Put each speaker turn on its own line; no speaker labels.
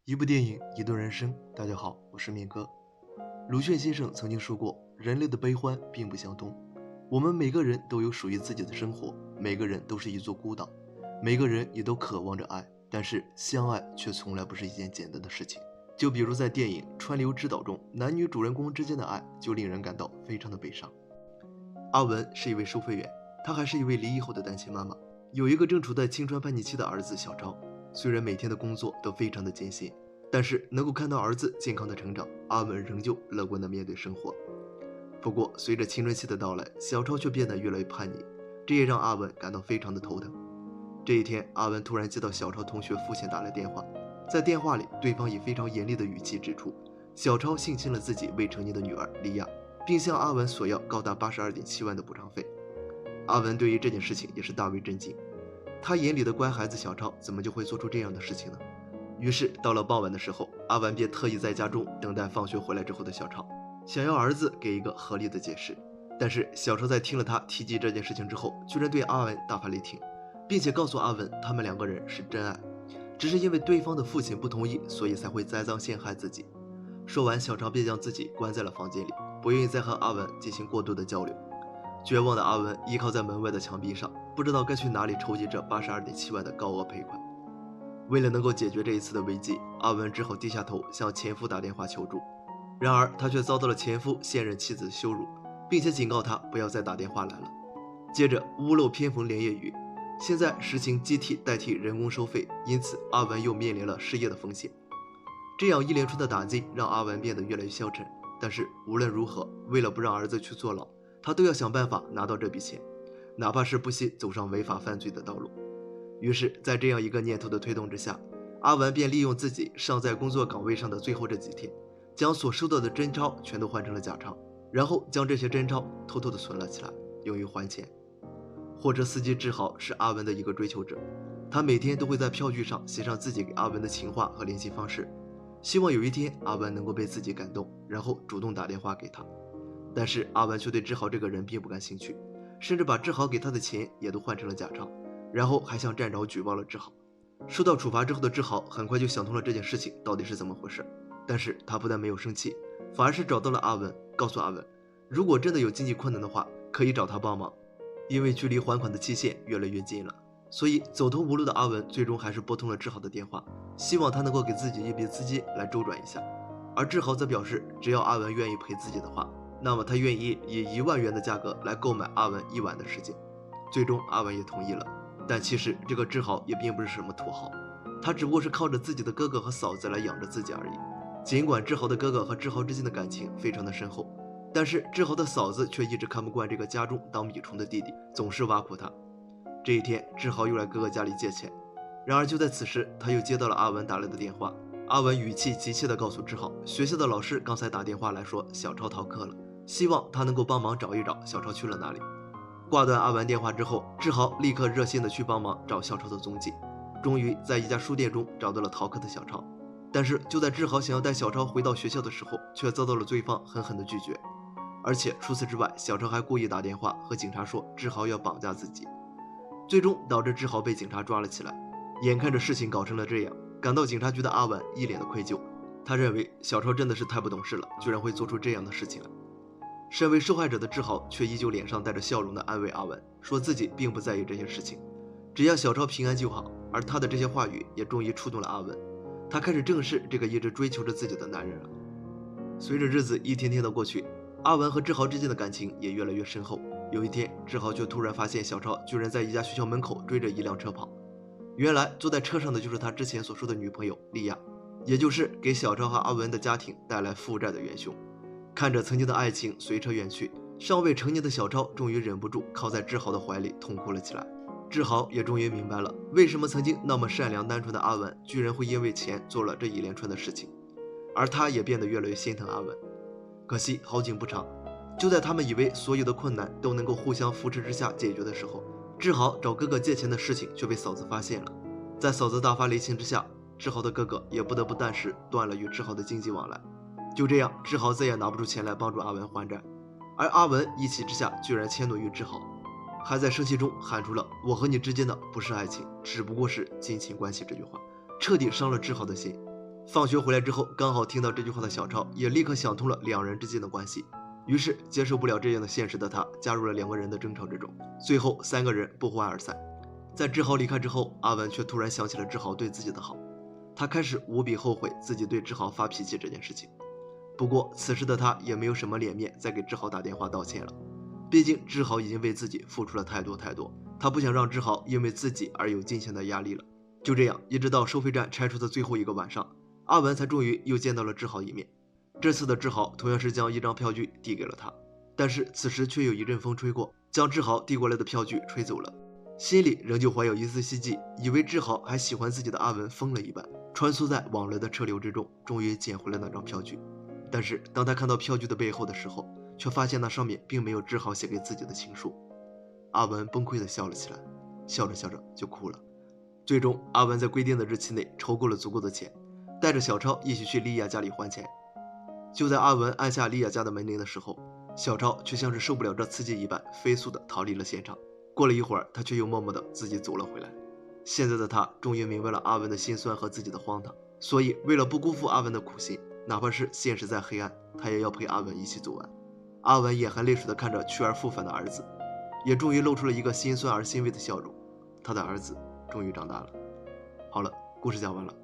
一部电影，一段人生。大家好，我是面哥。鲁迅先生曾经说过，人类的悲欢并不相通。我们每个人都有属于自己的生活，每个人都是一座孤岛，每个人也都渴望着爱，但是相爱却从来不是一件简单的事情。就比如在电影《川流之岛》中，男女主人公之间的爱就令人感到非常的悲伤。阿文是一位收费员，她还是一位离异后的单亲妈妈，有一个正处在青春叛逆期的儿子小超。虽然每天的工作都非常的艰辛，但是能够看到儿子健康的成长，阿文仍旧乐观的面对生活。不过随着青春期的到来，小超却变得越来越叛逆，这也让阿文感到非常的头疼。这一天，阿文突然接到小超同学父亲打来电话，在电话里，对方以非常严厉的语气指出，小超性侵了自己未成年的女儿莉亚，并向阿文索要高达82.7万的补偿费。阿文对于这件事情也是大为震惊，他眼里的乖孩子小超怎么就会做出这样的事情呢？于是到了傍晚的时候，阿文便特意在家中等待放学回来之后的小超，想要儿子给一个合理的解释。但是小超在听了他提及这件事情之后，居然对阿文大发雷霆，并且告诉阿文他们两个人是真爱，只是因为对方的父亲不同意，所以才会栽赃陷害自己。说完，小超便将自己关在了房间里，不愿意再和阿文进行过多的交流。绝望的阿文依靠在门外的墙壁上，不知道该去哪里筹集这82.7万的高额赔款。为了能够解决这一次的危机，阿文只好低下头向前夫打电话求助。然而他却遭到了前夫现任妻子的羞辱，并且警告他不要再打电话来了。接着屋漏偏逢连夜雨，现在实行机替代替人工收费，因此阿文又面临了失业的风险。这样一连串的打击让阿文变得越来越消沉，但是无论如何，为了不让儿子去坐牢，他都要想办法拿到这笔钱，哪怕是不惜走上违法犯罪的道路。于是在这样一个念头的推动之下，阿文便利用自己尚在工作岗位上的最后这几天，将所收到的真钞全都换成了假钞，然后将这些真钞偷偷的存了起来，用于还钱。货车司机志豪是阿文的一个追求者，他每天都会在票据上写上自己给阿文的情话和联系方式，希望有一天阿文能够被自己感动，然后主动打电话给他。但是阿文却对志豪这个人并不感兴趣，甚至把志豪给他的钱也都换成了假钞，然后还向站长举报了志豪。受到处罚之后的志豪很快就想通了这件事情到底是怎么回事，但是他不但没有生气，反而是找到了阿文，告诉阿文，如果真的有经济困难的话，可以找他帮忙。因为距离还款的期限越来越近了，所以走投无路的阿文最终还是拨通了志豪的电话，希望他能够给自己一笔资金来周转一下。而志豪则表示，只要阿文愿意陪自己的话，那么他愿意以1万元的价格来购买阿文1晚的时间。最终阿文也同意了，但其实这个志豪也并不是什么土豪，他只不过是靠着自己的哥哥和嫂子来养着自己而已。尽管志豪的哥哥和志豪之间的感情非常的深厚，但是志豪的嫂子却一直看不惯这个家中当米虫的弟弟，总是挖苦他。这一天，志豪又来哥哥家里借钱，然而就在此时，他又接到了阿文打来的电话。阿文语气急切地告诉志豪，学校的老师刚才打电话来说小超逃课了，希望他能够帮忙找一找小超去了哪里。挂断阿文电话之后，志豪立刻热心地去帮忙找小超的踪迹，终于在一家书店中找到了逃课的小超。但是就在志豪想要带小超回到学校的时候，却遭到了对方狠狠的拒绝。而且除此之外，小超还故意打电话和警察说志豪要绑架自己，最终导致志豪被警察抓了起来。眼看着事情搞成了这样，赶到警察局的阿文一脸的愧疚，他认为小超真的是太不懂事了，居然会做出这样的事情来。身为受害者的志豪却依旧脸上带着笑容的安慰阿文，说自己并不在意这些事情，只要小超平安就好。而他的这些话语也终于触动了阿文，他开始正视这个一直追求着自己的男人了。随着日子一天天的过去，阿文和志豪之间的感情也越来越深厚。有一天，志豪却突然发现小超居然在一家学校门口追着一辆车跑，原来坐在车上的就是他之前所说的女朋友莉亚，也就是给小超和阿文的家庭带来负债的元凶。看着曾经的爱情随车远去，尚未成年的小超终于忍不住靠在志豪的怀里痛哭了起来。志豪也终于明白了，为什么曾经那么善良单纯的阿文居然会因为钱做了这一连串的事情，而他也变得越来越心疼阿文。可惜好景不长，就在他们以为所有的困难都能够互相扶持之下解决的时候，志豪找哥哥借钱的事情却被嫂子发现了。在嫂子大发雷霆之下，志豪的哥哥也不得不暂时断了与志豪的经济往来。就这样，志豪再也拿不出钱来帮助阿文还债，而阿文一气之下居然迁怒于志豪，还在生气中喊出了我和你之间的不是爱情，只不过是金钱关系这句话，彻底伤了志豪的心。放学回来之后，刚好听到这句话的小超也立刻想通了两人之间的关系，于是接受不了这样的现实的他加入了两个人的争吵之中，最后三个人不欢而散。在志豪离开之后，阿文却突然想起了志豪对自己的好，他开始无比后悔自己对志豪发脾气这件事情。不过此时的他也没有什么脸面再给志豪打电话道歉了，毕竟志豪已经为自己付出了太多，他不想让志豪因为自己而有金钱的压力了。就这样，一直到收费站拆除的最后一个晚上，阿文才终于又见到了志豪一面。这次的志豪同样是将一张票据递给了他，但是此时却有一阵风吹过，将志豪递过来的票据吹走了。心里仍旧怀有一丝希冀，以为志豪还喜欢自己的阿文疯了一般，穿梭在往来的车流之中，终于捡回了那张票据。但是当他看到票据的背后的时候，却发现那上面并没有志豪写给自己的情书。阿文崩溃地笑了起来，笑着笑着就哭了。最终，阿文在规定的日期内筹够了足够的钱，带着小超一起去莉亚家里还钱。就在阿文按下莉亚家的门铃的时候，小超却像是受不了这刺激一般，飞速地逃离了现场。过了一会儿，他却又默默地自己走了回来。现在的他终于明白了阿文的心酸和自己的荒唐，所以为了不辜负阿文的苦心，哪怕是现实再黑暗，他也要陪阿文一起走完。阿文眼含泪水地看着去而复返的儿子，也终于露出了一个心酸而欣慰的笑容。他的儿子终于长大了。好了，故事讲完了。